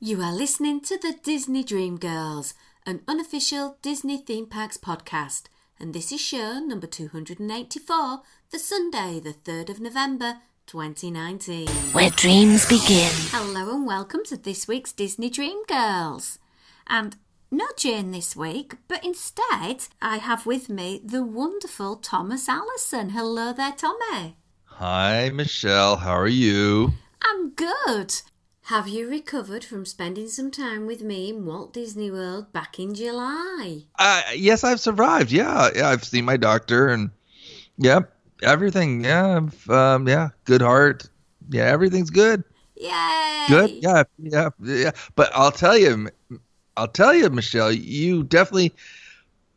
You are listening to the Disney Dream Girls, an unofficial Disney theme parks podcast, and this is show number 284 for Sunday, the 3rd of November, 2019. Where dreams begin. Hello and welcome to this week's Disney Dream Girls. And no Jane this week, but instead I have with me the wonderful Thomas Allison. Hello there, Tommy. Hi, Michelle. How are you? I'm good. Have you recovered from spending some time with me in Walt Disney World back in July? Yes, I've survived. Yeah, I've seen my doctor and everything. Yeah, good heart. Yeah, everything's good. Yay! Good. Yeah. But I'll tell you, Michelle, you definitely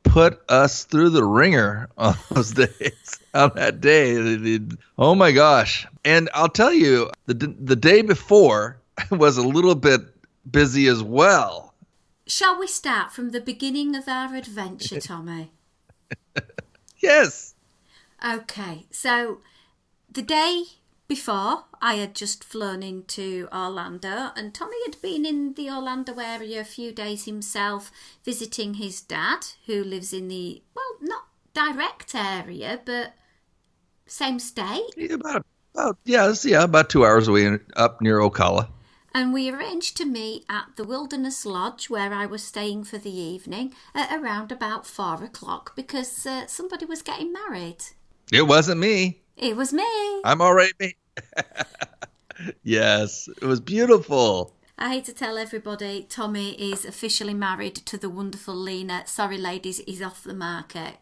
put us through the ringer on those days. On that day, oh my gosh! And I'll tell you, the day before was a little bit busy as well. Shall we start from the beginning of our adventure, Tommy? Yes. Okay, so the day before, I had just flown into Orlando, and Tommy had been in the Orlando area a few days himself, visiting his dad, who lives in the, well, not direct area, but same state. About 2 hours away up near Ocala. And we arranged to meet at the Wilderness Lodge where I was staying for the evening at around about 4 o'clock because somebody was getting married. It wasn't me. It was me. I'm already me. Yes, it was beautiful. I hate to tell everybody, Tommy is officially married to the wonderful Lena. Sorry, ladies, he's off the market.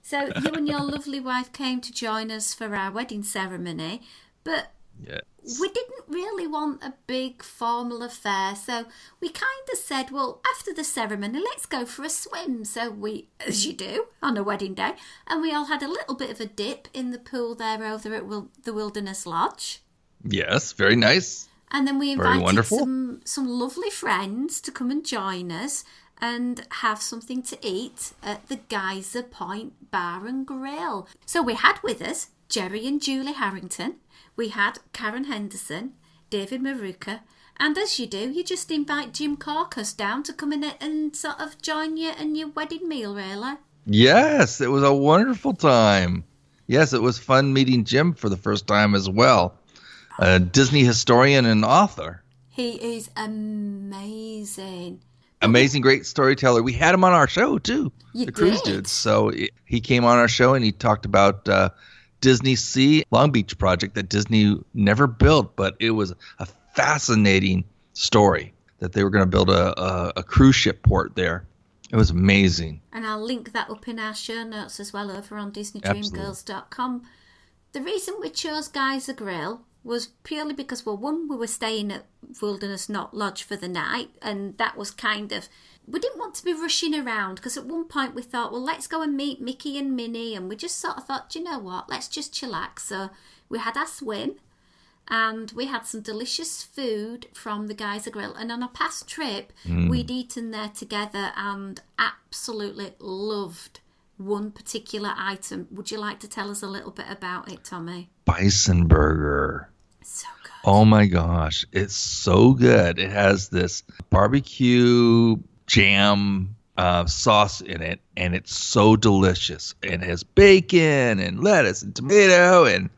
So you and your lovely wife came to join us for our wedding ceremony, but yes, we didn't really want a big formal affair, so we kind of said, well, after the ceremony, let's go for a swim. So we, as you do on a wedding day, and we all had a little bit of a dip in the pool there over at the Wilderness Lodge. Yes, very nice. And then we invited some lovely friends to come and join us and have something to eat at the Geyser Point Bar and Grill. So we had with us Jerry and Julie Harrington. We had Karen Henderson, David Maruka, and as you do, you just invite Jim Corcus down to come in and sort of join you in your wedding meal, really. Yes, it was a wonderful time. Yes, it was fun meeting Jim for the first time as well. A Disney historian and author. He is amazing. Amazing, great storyteller. We had him on our show, too. You the Cruise did? Dudes. So he came on our show and he talked about Disney Sea Long Beach project that Disney never built, but it was a fascinating story that they were going to build a cruise ship port there. It was amazing. And I'll link that up in our show notes as well over on DisneyDreamGirls.com. The reason we chose Geyser Grill was purely because, well, one, we were staying at Wilderness Lodge for the night, and that was kind of, we didn't want to be rushing around because at one point we thought, well, let's go and meet Mickey and Minnie, and we just sort of thought, do you know what, let's just chillax. So we had our swim, and we had some delicious food from the Geyser Grill, and on a past trip, we'd eaten there together and absolutely loved one particular item. Would you like to tell us a little bit about it, Tommy? Bison burger. So good. Oh my gosh, it's so good. It has this barbecue jam sauce in it, and it's so delicious. And it has bacon and lettuce and tomato and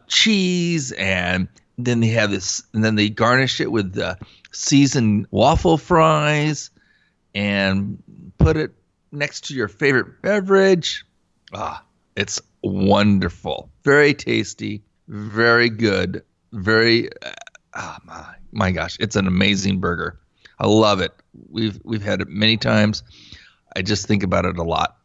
cheese, and then they have this, and then they garnish it with seasoned waffle fries and put it next to your favorite beverage. It's wonderful. Very tasty, very good, very my gosh, it's an amazing burger. I love it. We've had it many times. I just think about it a lot.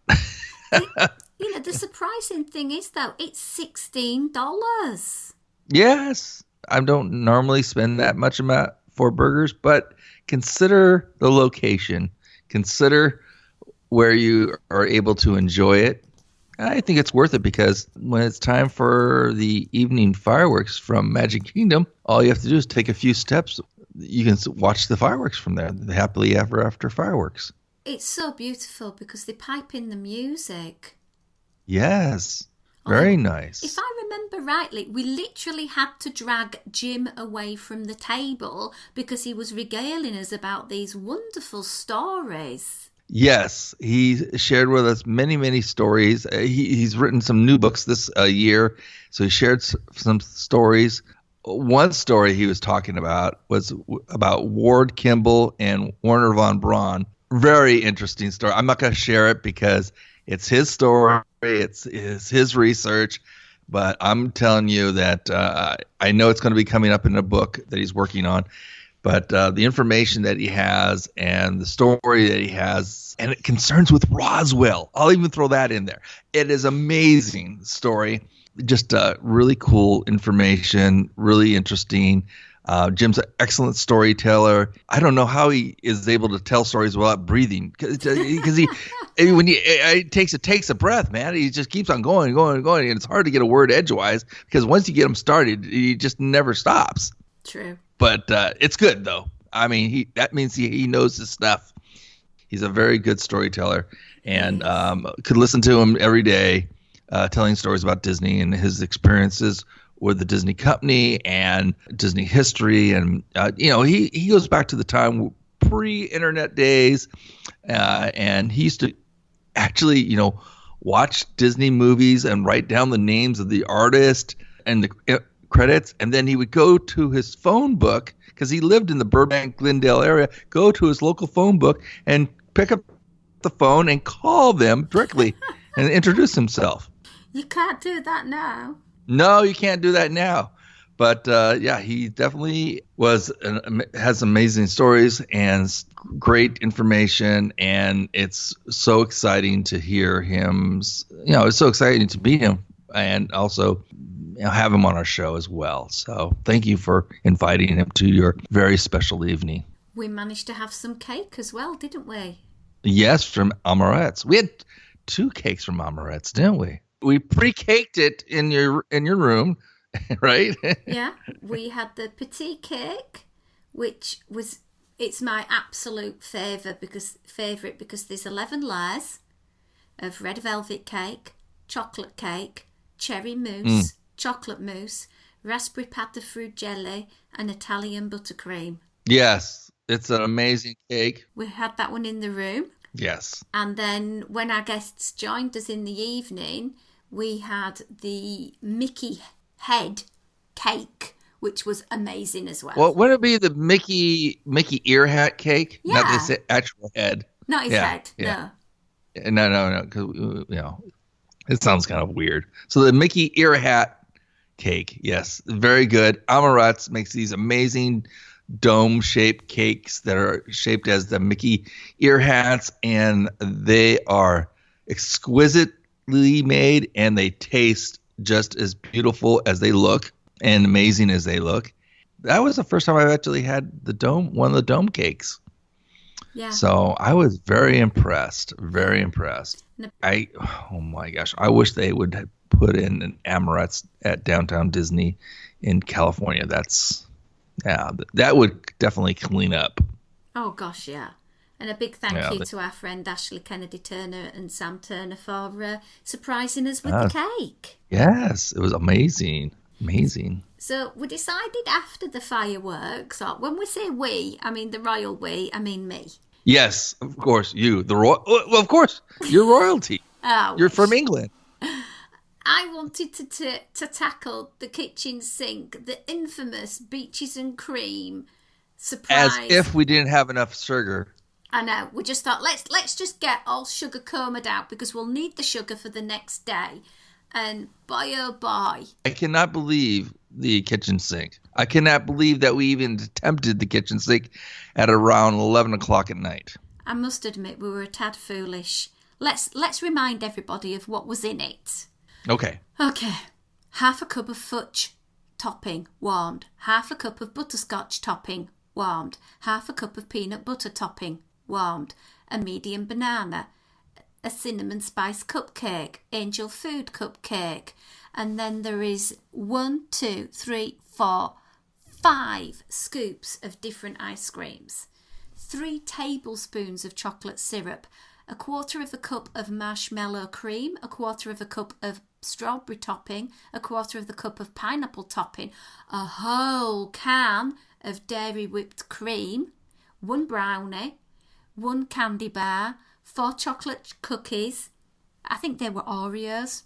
The surprising thing is, though, it's $16. Yes, I don't normally spend that much amount for burgers, but consider the location. Consider where you are able to enjoy it. I think it's worth it because when it's time for the evening fireworks from Magic Kingdom, all you have to do is take a few steps. You can watch the fireworks from there, the happily ever after fireworks. It's so beautiful because they pipe in the music. Yes. Very If nice. I remember rightly, we literally had to drag Jim away from the table because he was regaling us about these wonderful stories. Yes, he shared with us many, many stories. He's written some new books this year, so he shared some stories. One story he was talking about was about Ward Kimball and Werner von Braun. Very interesting story. I'm not going to share it because it's his story, it's his research, but I'm telling you that I know it's going to be coming up in a book that he's working on. But the information that he has and the story that he has, and it concerns with Roswell. I'll even throw that in there. It is amazing story. Just really cool information, really interesting. Jim's an excellent storyteller. I don't know how he is able to tell stories without breathing because it takes a breath, man. He just keeps on going, and it's hard to get a word edgewise because once you get him started, he just never stops. True. But it's good, though. I mean, that means he knows his stuff. He's a very good storyteller, and could listen to him every day telling stories about Disney and his experiences with the Disney company and Disney history. And, he goes back to the time pre-internet days, and he used to actually, watch Disney movies and write down the names of the artist and the credits, and then he would go to his phone book because he lived in the Burbank, Glendale area, go to his local phone book and pick up the phone and call them directly and introduce himself. You can't do that now. No, you can't do that now. But he definitely has amazing stories and great information, and it's so exciting to hear him. It's so exciting to meet him and also have him on our show as well. So thank you for inviting him to your very special evening. We managed to have some cake as well, didn't we? Yes, from Amorette's. We had 2 cakes from Amorette's, didn't we? We pre-caked it in your room, right? Yeah, we had the petite cake, it's my absolute favourite because there's 11 layers of red velvet cake, chocolate cake, cherry mousse, chocolate mousse, raspberry pâte de fruit jelly, and Italian buttercream. Yes, it's an amazing cake. We had that one in the room. Yes. And then when our guests joined us in the evening, we had the Mickey head cake, which was amazing as well. Well, wouldn't it be the Mickey ear hat cake? Yeah. Not his actual head. Not his head, yeah. No, because it sounds kind of weird. So the Mickey ear hat cake, yes, very good. Amorette's makes these amazing dome-shaped cakes that are shaped as the Mickey ear hats, and they are exquisitely made, and they taste just as beautiful as they look and amazing as they look. That was the first time I've actually had one of the dome cakes. Yeah. So I was very impressed. Very impressed. Oh my gosh, I wish they would put in an Amorette's at Downtown Disney in California. That would definitely clean up. Oh gosh, yeah. And a big thank you to our friend Ashley Kennedy Turner and Sam Turner for surprising us with the cake. Yes, it was amazing. Amazing. So we decided after the fireworks, or when we say we, I mean the royal we, I mean me. Yes, of course, you, the royal. Well, of course, you're royalty. You're from England. I wanted to tackle the kitchen sink, the infamous beaches and cream surprise. As if we didn't have enough sugar. I know. We just thought let's just get all sugar combed out because we'll need the sugar for the next day. And boy, oh boy. I cannot believe the kitchen sink. I cannot believe that we even attempted the kitchen sink at around 11 o'clock at night. I must admit we were a tad foolish. Let's remind everybody of what was in it. Okay. Half a cup of fudge topping, warmed. Half a cup of butterscotch topping, warmed. Half a cup of peanut butter topping, warmed. A medium banana. A cinnamon spice cupcake, angel food cupcake, and then there is 1, 2, 3, 4, 5 scoops of different ice creams, 3 tablespoons of chocolate syrup, a quarter of a cup of marshmallow cream, a quarter of a cup of strawberry topping, a quarter of the cup of pineapple topping, a whole can of dairy whipped cream, 1 brownie, 1 candy bar, 4 chocolate cookies, I think they were Oreos,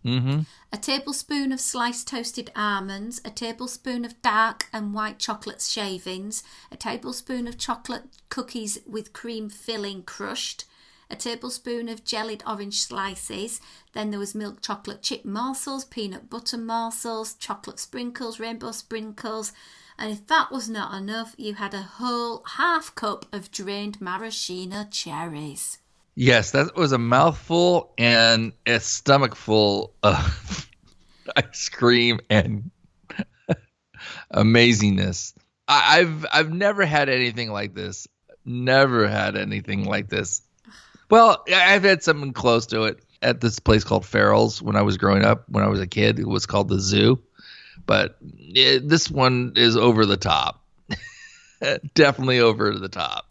a tablespoon of sliced toasted almonds, a tablespoon of dark and white chocolate shavings, a tablespoon of chocolate cookies with cream filling crushed, a tablespoon of jellied orange slices, then there was milk chocolate chip morsels, peanut butter morsels, chocolate sprinkles, rainbow sprinkles, and if that was not enough, you had a whole half cup of drained maraschino cherries. Yes, that was a mouthful and a stomach full of ice cream and amazingness. I've never had anything like this. Never had anything like this. Well, I've had something close to it at this place called Farrell's when I was growing up. When I was a kid, it was called the Zoo. But this one is over the top. Definitely over the top.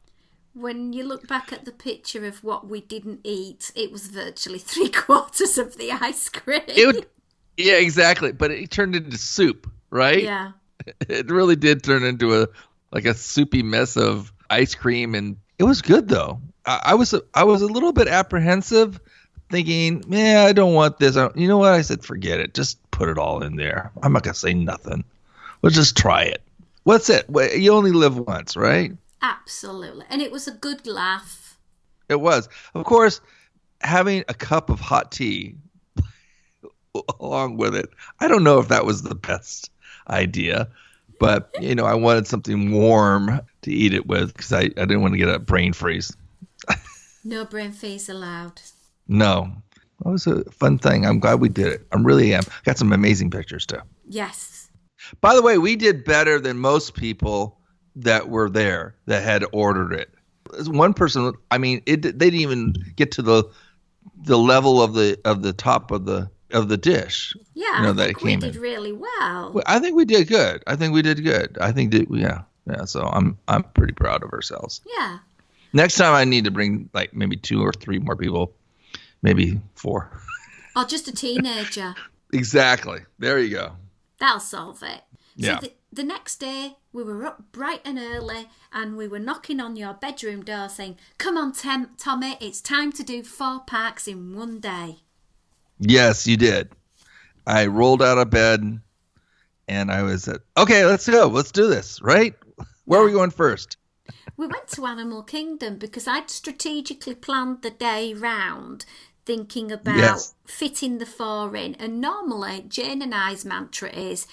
When you look back at the picture of what we didn't eat, it was virtually 3/4 of the ice cream. Yeah, exactly. But it turned into soup, right? Yeah. It really did turn into a soupy mess of ice cream, and it was good though. I was a little bit apprehensive, thinking, "Yeah, I don't want this." You know what? I said, "Forget it. Just put it all in there. I'm not gonna say nothing. We'll just try it. What's it? You only live once, right?" Absolutely. And it was a good laugh. It was. Of course, having a cup of hot tea along with it, I don't know if that was the best idea, but, I wanted something warm to eat it with because I didn't want to get a brain freeze. No brain freeze allowed. No. That was a fun thing. I'm glad we did it. I really am. Got some amazing pictures, too. Yes. By the way, we did better than most people that were there that had ordered it. One person, they didn't even get to the level of the top of the dish. Yeah, I think we did really well. I think we did good. I think yeah. So I'm pretty proud of ourselves. Yeah. Next time I need to bring maybe 2 or 3 more people, maybe 4. Or just a teenager. Exactly. There you go. That'll solve it. Yeah. So the next day, we were up bright and early and we were knocking on your bedroom door saying, "Come on, Tommy, it's time to do 4 parks in one day." Yes, you did. I rolled out of bed and I was okay, let's go. Let's do this, right? Where are we going first? We went to Animal Kingdom because I'd strategically planned the day round thinking about fitting the 4 in. And normally, Jane and I's mantra is,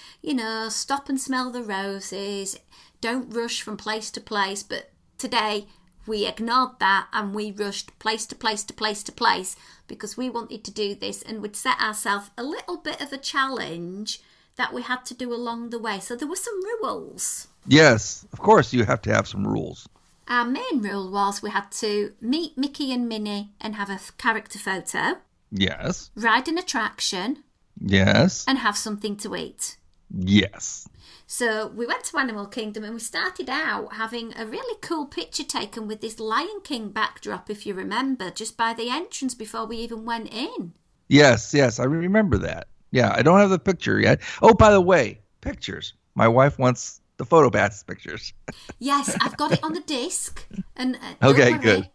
stop and smell the roses, don't rush from place to place. But today, we ignored that and we rushed place to place to place to place because we wanted to do this and we'd set ourselves a little bit of a challenge that we had to do along the way. So there were some rules. Yes, of course you have to have some rules. Our main rule was we had to meet Mickey and Minnie and have a character photo. Yes. Ride an attraction. Yes. And have something to eat. Yes. So we went to Animal Kingdom and we started out having a really cool picture taken with this Lion King backdrop, if you remember, just by the entrance before we even went in. Yes, I remember that. Yeah, I don't have the picture yet. Oh, by the way, pictures. My wife wants the photo pass pictures. Yes, I've got it on the disc. And okay, worry, good.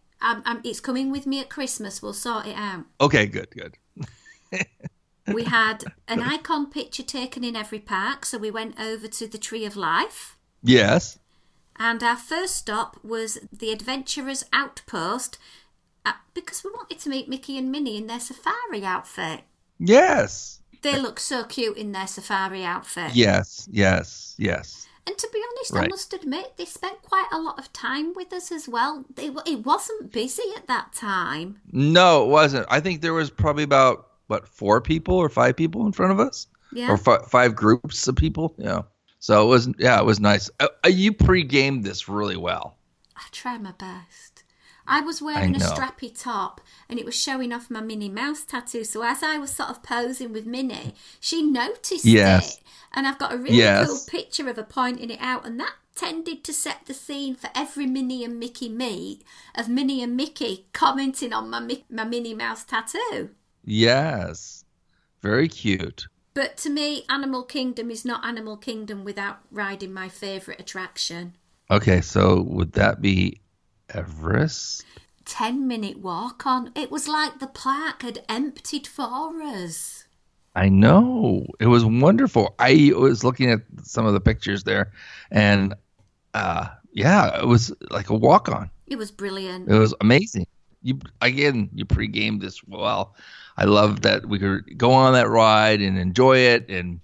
It's coming with me at Christmas. We'll sort it out. Okay, good. We had an icon picture taken in every park, so we went over to the Tree of Life. Yes. And our first stop was the Adventurers Outpost because we wanted to meet Mickey and Minnie in their safari outfit. Yes. They look so cute in their safari outfit. Yes. And to be honest, right. I must admit, they spent quite a lot of time with us as well. It wasn't busy at that time. No, it wasn't. I think there was probably about, 4 people or 5 people in front of us? Yeah. Or 5 groups of people? Yeah. So it was nice. You pre-gamed this really well. I try my best. I was I wearing a know. strappy top and it was showing off my Minnie Mouse tattoo. So as I was sort of posing with Minnie, she noticed Yes. it. And I've got a really cool Yes. picture of her pointing it out. And that tended to set the scene for every Minnie and Mickey meet of Minnie and Mickey commenting on my Minnie Mouse tattoo. Yes. Very cute. But to me, Animal Kingdom is not Animal Kingdom without riding my favourite attraction. Okay, so would that be Everest? 10-minute walk on. It was like the park had emptied for us. I know. It was wonderful. I was looking at some of the pictures there, and yeah, it was like a walk on. It was brilliant. It was amazing. You pre-gamed this well. I love that we could go on that ride and enjoy it, and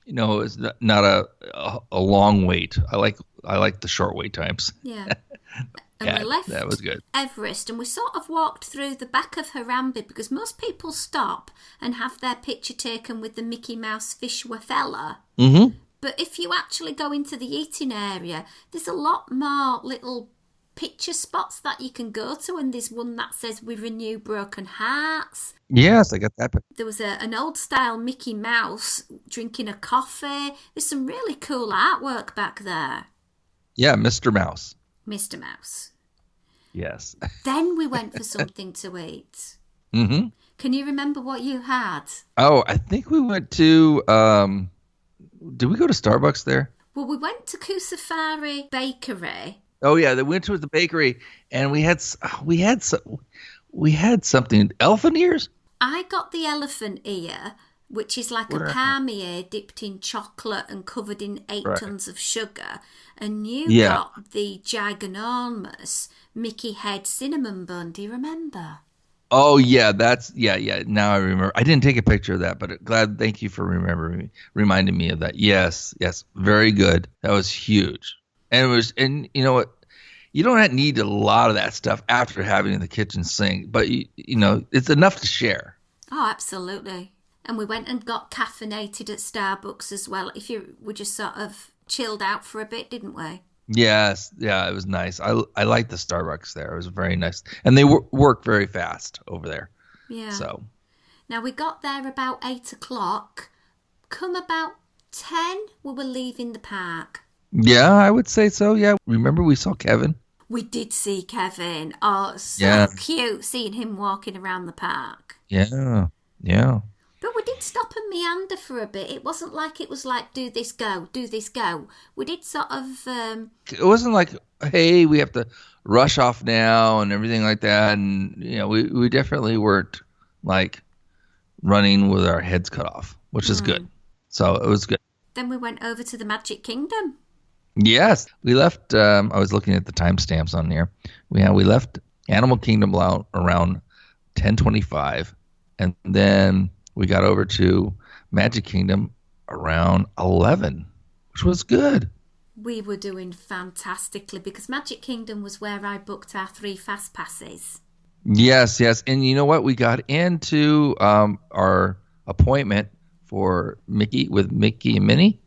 it's not a long wait. I like the short wait times. Yeah. And Yeah, we left that was good. Everest and we sort of walked through the back of Harambe because most people stop and have their picture taken with the Mickey Mouse fish fella. Mm-hmm. But if you actually go into the eating area, there's a lot more little picture spots that you can go to, and there's one that says "We renew broken hearts." Yes, I got that. There was an old style Mickey Mouse drinking a coffee. There's some really cool artwork back there. Yeah, Mr. Mouse. Mr. Mouse. Yes. Then we went for something to eat. Mm-hmm. Can you remember what you had? Oh, I think we went to. Did we go to Starbucks there? Well, we went to Kusafari Bakery. Oh yeah, they went to the bakery, and we had something. Elephant ears. I got the elephant ear, which is like a palm ear dipped in chocolate and covered in 8 tons of sugar. And you got the giganormous Mickey head cinnamon bun. Do you remember? Oh yeah, yeah. Now I remember. I didn't take a picture of that, but thank you for reminding me of that. Yes, very good. That was huge, and you know what? You don't need a lot of that stuff after having it in the kitchen sink, but it's enough to share. Oh, absolutely. And we went and got caffeinated at Starbucks as well. We just sort of chilled out for a bit, didn't we? Yes, yeah, it was nice. I liked the Starbucks there. It was very nice, and they work very fast over there. Yeah. So now we got there about 8 o'clock. Come about 10, we were leaving the park. Yeah, I would say so. Yeah, remember we saw Kevin? We did see Kevin. Oh, so cute seeing him walking around the park. Yeah. But we did stop and meander for a bit. It wasn't like it was like, do this, go. We did sort of... It wasn't like, hey, we have to rush off now and everything like that. And, we definitely weren't like running with our heads cut off, which is good. So it was good. Then we went over to the Magic Kingdom. Yes. We left, I was looking at the timestamps on there. We left Animal Kingdom around 10:25. And then we got over to Magic Kingdom around 11, which was good. We were doing fantastically because Magic Kingdom was where I booked our 3 fast passes. Yes. And you know what? We got into our appointment for Mickey and Minnie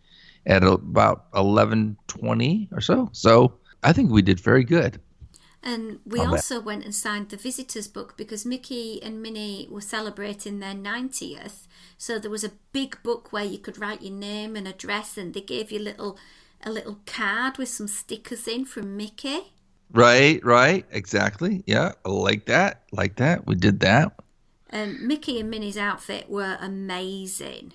at about 11:20 or so. So I think we did very good. And we also went and signed the visitors book because Mickey and Minnie were celebrating their 90th. So there was a big book where you could write your name and address, and they gave you a little card with some stickers in from Mickey. Right. Exactly. Yeah, I like that. We did that. And Mickey and Minnie's outfit were amazing.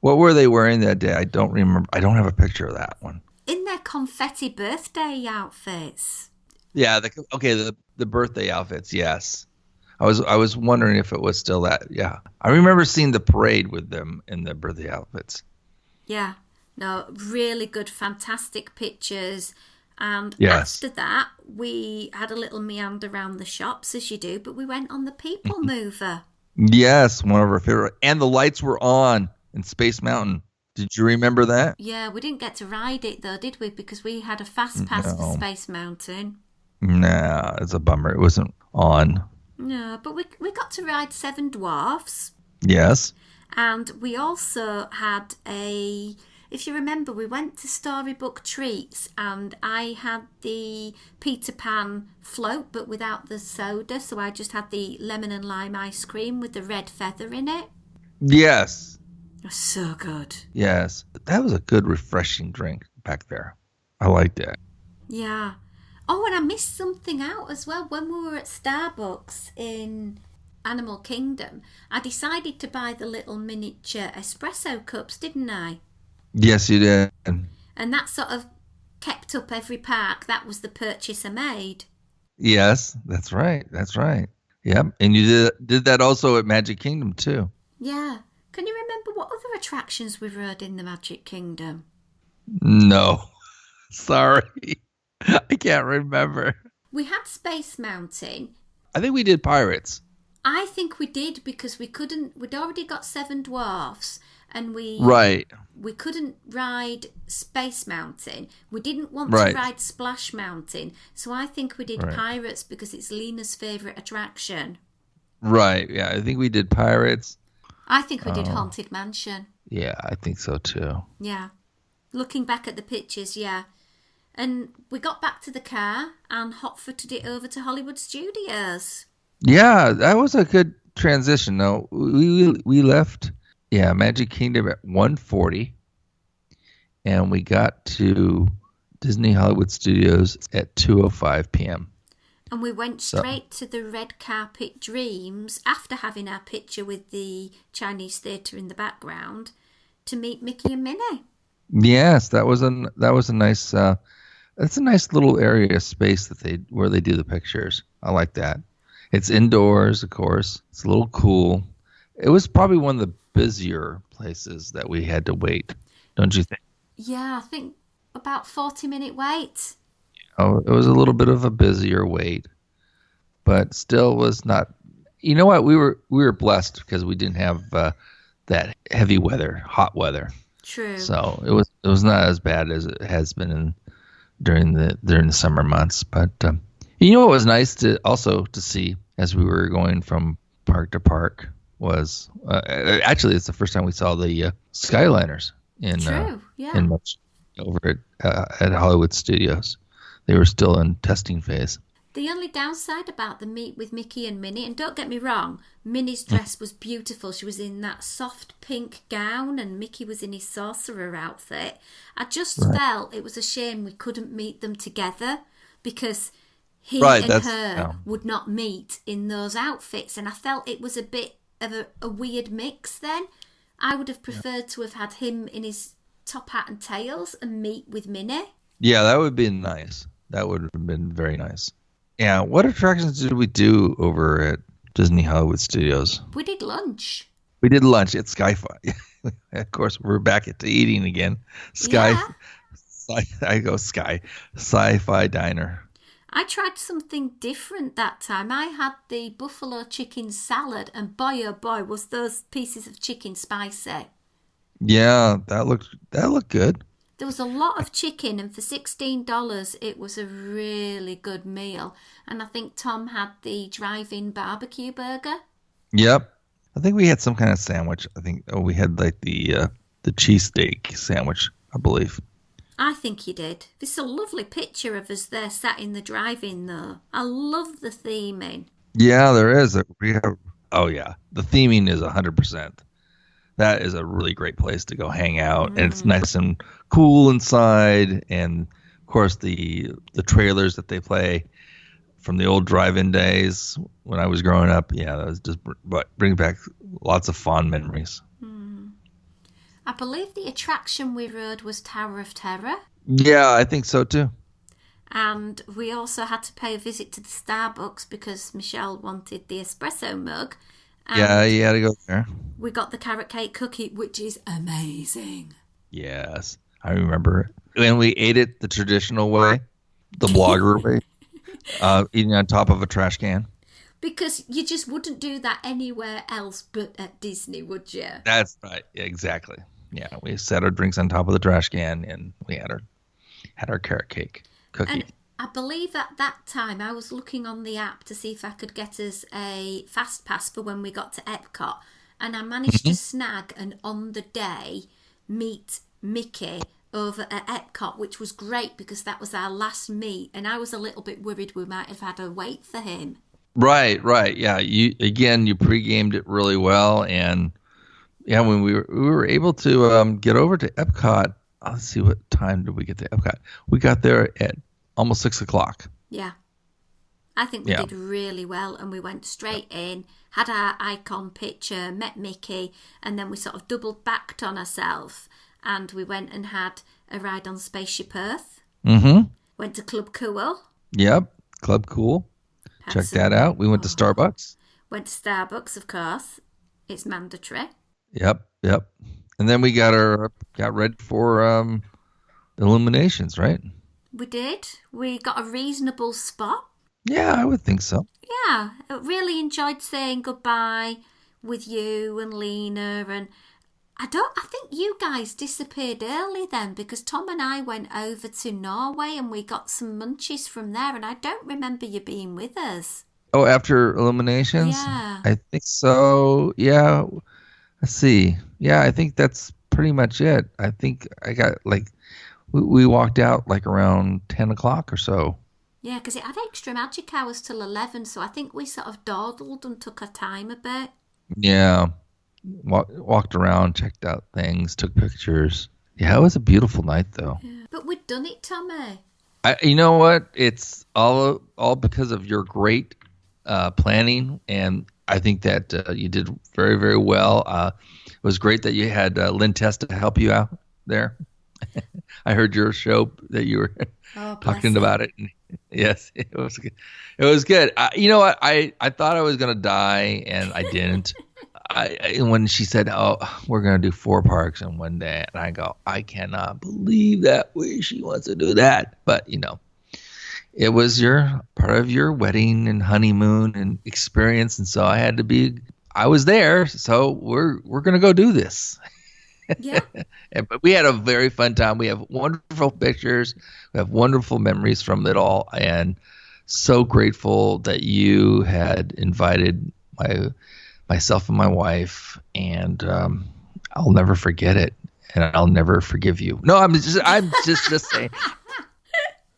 What were they wearing that day? I don't remember. I don't have a picture of that one. In their confetti birthday outfits. Yeah, the birthday outfits, yes. I was wondering if it was still that. Yeah. I remember seeing the parade with them in the birthday outfits. Yeah. No, really good, fantastic pictures. And after that, we had a little meander around the shops, as you do, but we went on the People Mover. Yes, one of our favorite. And the lights were on in Space Mountain. Did you remember that? Yeah, we didn't get to ride it, though, did we? Because we had a fast pass for Space Mountain. Nah, it's a bummer. It wasn't on. No, but we got to ride 7 Dwarfs. Yes. And we also had a If you remember, we went to Storybook Treats and I had the Peter Pan float but without the soda, so I just had the lemon and lime ice cream with the red feather in it. Yes. It was so good. Yes. That was a good, refreshing drink back there. I liked it. Yeah. Oh, and I missed something out as well. When we were at Starbucks in Animal Kingdom, I decided to buy the little miniature espresso cups, didn't I? Yes, you did. And that sort of kept up every park. That was the purchase I made. Yes, that's right. That's right. Yep. And you did that also at Magic Kingdom, too. Yeah. Can you remember what other attractions we rode in the Magic Kingdom? No. Sorry. I can't remember. We had Space Mountain. I think we did Pirates. I think we did because we'd already got Seven Dwarfs and we couldn't ride Space Mountain. We didn't want to ride Splash Mountain. So I think we did Pirates because it's Lena's favourite attraction. Right, yeah. I think we did Pirates. I think we did Haunted Mansion. Yeah, I think so too. Yeah. Looking back at the pictures, yeah. And we got back to the car and hot-footed it over to Hollywood Studios. Yeah, that was a good transition. No, we left, Magic Kingdom at 1:40, and we got to Disney Hollywood Studios at 2:05 p.m. And we went straight to the red carpet Dreams after having our picture with the Chinese theatre in the background to meet Mickey and Minnie. Yes, that was a nice. It's a nice little area space where they do the pictures. I like that. It's indoors, of course. It's a little cool. It was probably one of the busier places that we had to wait, don't you think? Yeah, I think about 40-minute wait. Oh, it was a little bit of a busier wait, but still was not. You know what? We were blessed because we didn't have that heavy weather, hot weather. True. So it was not as bad as it has been during the summer months. But you know what was nice to see as we were going from park to park was actually it's the first time we saw the Skyliners over at Hollywood Studios. They were still in testing phase. The only downside about the meet with Mickey and Minnie, and don't get me wrong, Minnie's dress was beautiful. She was in that soft pink gown and Mickey was in his sorcerer outfit. I just felt it was a shame we couldn't meet them together because he and her would not meet in those outfits. And I felt it was a bit of a weird mix then. I would have preferred to have had him in his top hat and tails and meet with Minnie. Yeah, that would have been nice. That would have been very nice. Yeah, what attractions did we do over at Disney Hollywood Studios? We did lunch. We did lunch at Sci-Fi. Of course, we're back at eating again. Sci-Fi Diner. I tried something different that time. I had the buffalo chicken salad, and boy, oh boy, was those pieces of chicken spicy. Yeah, that looked good. There was a lot of chicken, and for $16, it was a really good meal. And I think Tom had the drive-in barbecue burger. Yep. I think we had some kind of sandwich. I think we had like the cheesesteak sandwich, I believe. I think you did. There's a lovely picture of us there sat in the drive-in, though. I love the theming. Yeah, there is. The theming is 100%. That is a really great place to go hang out, and it's nice and cool inside. And of course, the trailers that they play from the old drive-in days when I was growing up, that was just bring back lots of fond memories. I believe the attraction we rode was Tower of Terror. Yeah, I think so too. And we also had to pay a visit to the Starbucks because Michelle wanted the espresso mug. Yeah, you had to go there. We got the carrot cake cookie, which is amazing. Yes, I remember it. And we ate it the traditional way, the blogger way, eating on top of a trash can. Because you just wouldn't do that anywhere else but at Disney, would you? That's right. Yeah, exactly. Yeah, we set our drinks on top of the trash can, and we had our carrot cake cookie. And I believe at that time I was looking on the app to see if I could get us a fast pass for when we got to Epcot, and I managed to snag an on the day meet Mickey over at Epcot, which was great because that was our last meet, and I was a little bit worried we might have had to wait for him. Right. Yeah. You pre-gamed it really well, and yeah, when we were able to get over to Epcot. Let's see, what time did we get to Epcot? We got there at almost 6:00. Yeah. I think we did really well, and we went straight in, had our icon picture, met Mickey, and then we sort of doubled backed on ourselves, and we went and had a ride on Spaceship Earth. Mm-hmm. Went to Club Cool. Yep, Club Cool. Check that out. We went to Starbucks. Went to Starbucks, of course. It's mandatory. Yep. And then we got ready for Illuminations, right? We did. We got a reasonable spot. Yeah, I would think so. Yeah, I really enjoyed saying goodbye with you and Lena, and I think you guys disappeared early then, because Tom and I went over to Norway and we got some munchies from there, and I don't remember you being with us. Oh, after Illuminations? Yeah. I think so. Yeah. Let's see. Yeah, I think that's pretty much it. I think I got we walked out around 10:00 or so. Yeah, because it had extra magic hours till 11, so I think we sort of dawdled and took our time a bit. Yeah. Walked around, checked out things, took pictures. Yeah, it was a beautiful night, though. Yeah. But we'd done it, Tommy. You know what? It's all because of your great planning, and I think that you did very, very well. It was great that you had Lynn Testa help you out there. I heard your show that you were talking about it. Yes, it was good. It was good. You know what? I thought I was going to die, and I didn't. When she said, "Oh, we're going to do 4 parks in one day," and I go, I cannot believe that she wants to do that. But it was part of your wedding and honeymoon and experience, and so I was there, so we're going to go do this. Yeah. But we had a very fun time. We have wonderful pictures. We have wonderful memories from it all, and so grateful that you had invited myself and my wife, and I'll never forget it, and I'll never forgive you. No, I'm just saying.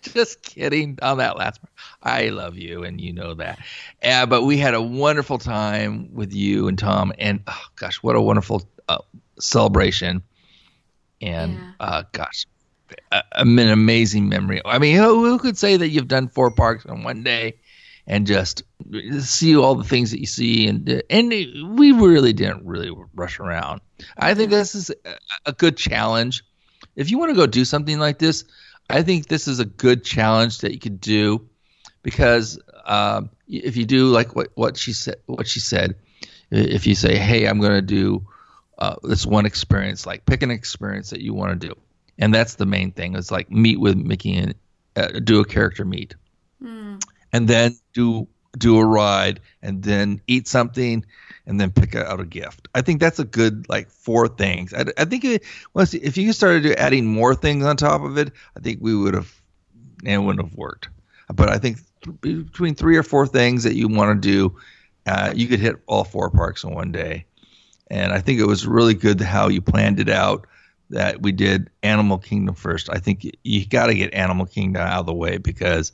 Just kidding on that last part. I love you, and you know that. But we had a wonderful time with you and Tom, and oh, gosh, what a wonderful celebration. And an amazing memory. I mean, who could say that you've done 4 parks in one day and just see all the things that you see? And we really didn't rush around. I think this is a good challenge. If you want to go do something like this, I think this is a good challenge that you could do, because if you do like what she said, if you say, "Hey, I'm going to do this one experience," pick an experience that you want to do, and that's the main thing. It's meet with Mickey and do a character meet, and then do a ride, and then eat something, and then pick out a gift. I think that's a good 4 things. I think if you started adding more things on top of it, I think it wouldn't have worked. But I think between 3 or 4 things that you want to do, you could hit all 4 parks in one day. And I think it was really good how you planned it out, that we did Animal Kingdom first. I think you got to get Animal Kingdom out of the way, because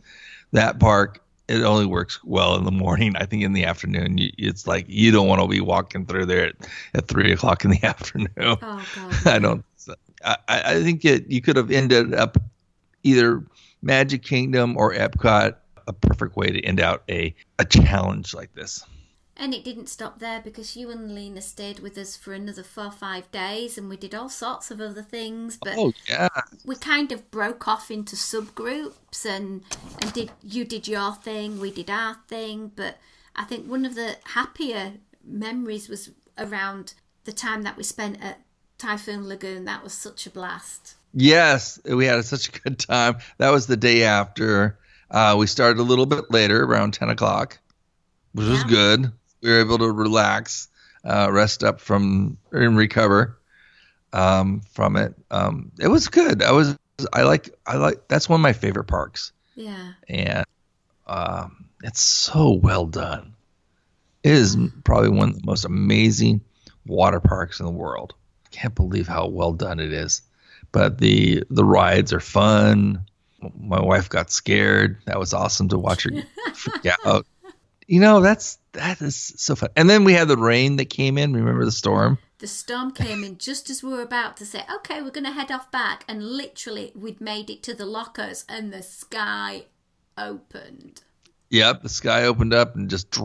that park, it only works well in the morning. I think in the afternoon, it's you don't want to be walking through there at 3:00 in the afternoon. Oh, God. I think you could have ended up either Magic Kingdom or Epcot, a perfect way to end out a challenge like this. And it didn't stop there, because you and Lena stayed with us for another 4 or 5 days, and we did all sorts of other things. But we kind of broke off into subgroups, and you did your thing, we did our thing. But I think one of the happier memories was around the time that we spent at Typhoon Lagoon. That was such a blast. Yes, we had such a good time. That was the day after. We started a little bit later, around 10:00, which was good. We were able to relax, rest up and recover from it. It was good. I like. That's one of my favorite parks. Yeah. And it's so well done. It is probably one of the most amazing water parks in the world. I can't believe how well done it is. but the rides are fun. My wife got scared. That was awesome to watch her freak out. That is so fun. And then we had the rain that came in. Remember the storm? The storm came in just as we were about to say, okay, we're going to head off back. And literally, we'd made it to the lockers and the sky opened. Yep, the sky opened up and just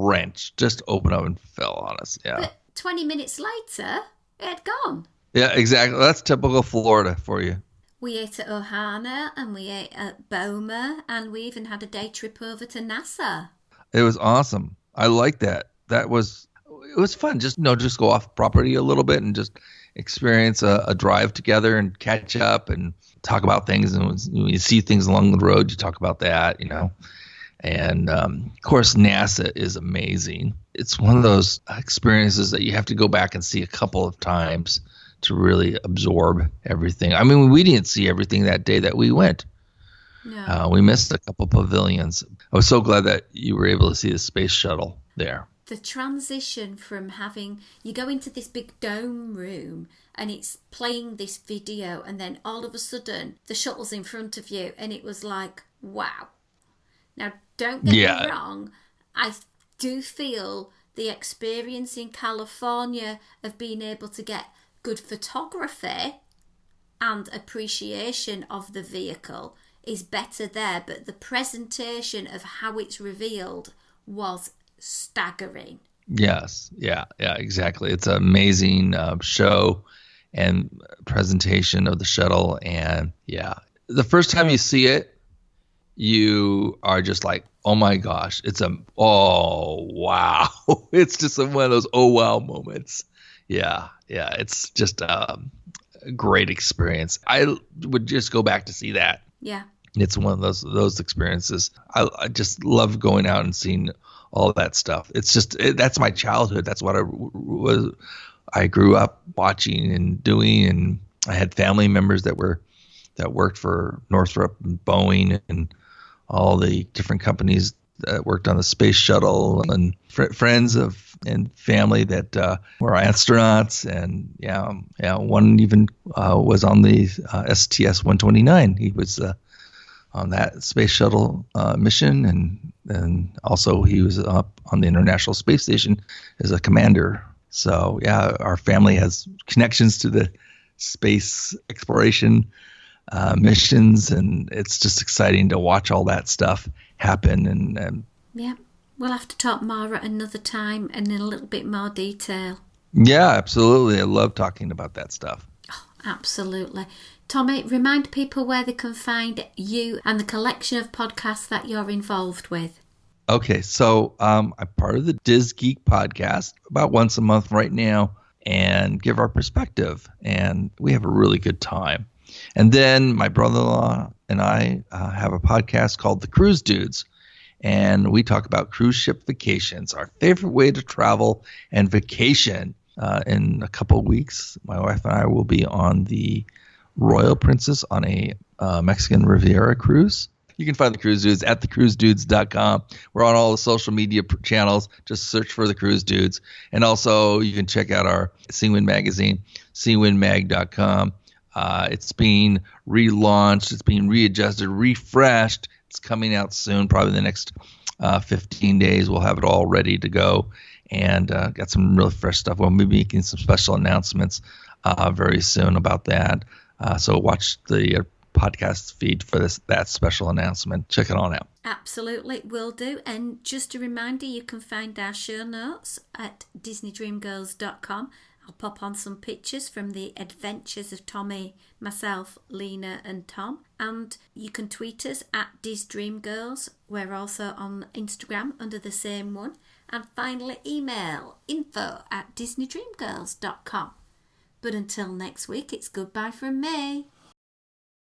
opened up and fell on us. Yeah. But 20 minutes later, it had gone. Yeah, exactly. That's typical Florida for you. We ate at Ohana and we ate at Boma and we even had a day trip over to Nassau. It was awesome. I like that. It was fun. Just go off property a little bit and just experience a drive together and catch up and talk about things. And when you see things along the road, you talk about that, And of course, NASA is amazing. It's one of those experiences that you have to go back and see a couple of times to really absorb everything. I mean, we didn't see everything that day that we went. No. We missed a couple pavilions. I was so glad that you were able to see the space shuttle there. The transition from you go into this big dome room and it's playing this video and then all of a sudden the shuttle's in front of you and it was like, wow. Now, don't get me wrong, I do feel the experience in California of being able to get good photography and appreciation of the vehicle is better there, but the presentation of how it's revealed was staggering. Yes, yeah, exactly. It's an amazing show and presentation of the shuttle, and the first time you see it, you are just like, oh my gosh, oh wow. It's just one of those oh wow moments. Yeah, it's just a great experience. I would just go back to see that. Yeah. It's one of those experiences. I just love going out and seeing all that stuff. It's just that's my childhood. That's what I grew up watching and doing, and I had family members that worked for Northrop and Boeing and all the different companies that worked on the space shuttle, and friends and family that were astronauts, and one even was on the STS-129. He was on that space shuttle mission, and also he was up on the International Space Station as a commander. So our family has connections to the space exploration missions, and it's just exciting to watch all that stuff happen. And we'll have to talk more at another time and in a little bit more detail. Yeah, absolutely. I love talking about that stuff. Oh, absolutely. Tommy, remind people where they can find you and the collection of podcasts that you're involved with. Okay, so I'm part of the Diz Geek podcast about once a month right now, and give our perspective, and we have a really good time. And then my brother-in-law and I have a podcast called The Cruise Dudes, and we talk about cruise ship vacations, our favorite way to travel and vacation. In a couple of weeks, my wife and I will be on the Royal Princess on a Mexican Riviera cruise. You can find The Cruise Dudes at thecruisedudes.com. We're on all the social media channels. Just search for The Cruise Dudes. And also, you can check out our Seawind magazine, seawindmag.com. It's being relaunched. It's being readjusted, refreshed. It's coming out soon, probably the next 15 days. We'll have it all ready to go, and got some really fresh stuff. We'll be making some special announcements very soon about that. So watch the podcast feed for that special announcement. Check it on out. Absolutely, will do. And just a reminder, you can find our show notes at disneydreamgirls.com. I'll pop on some pictures from the adventures of Tommy, myself, Lena and Tom. And you can tweet us at DisDreamGirls. We're also on Instagram under the same one. And finally, email info@disneydreamgirls.com. But until next week, it's goodbye from me.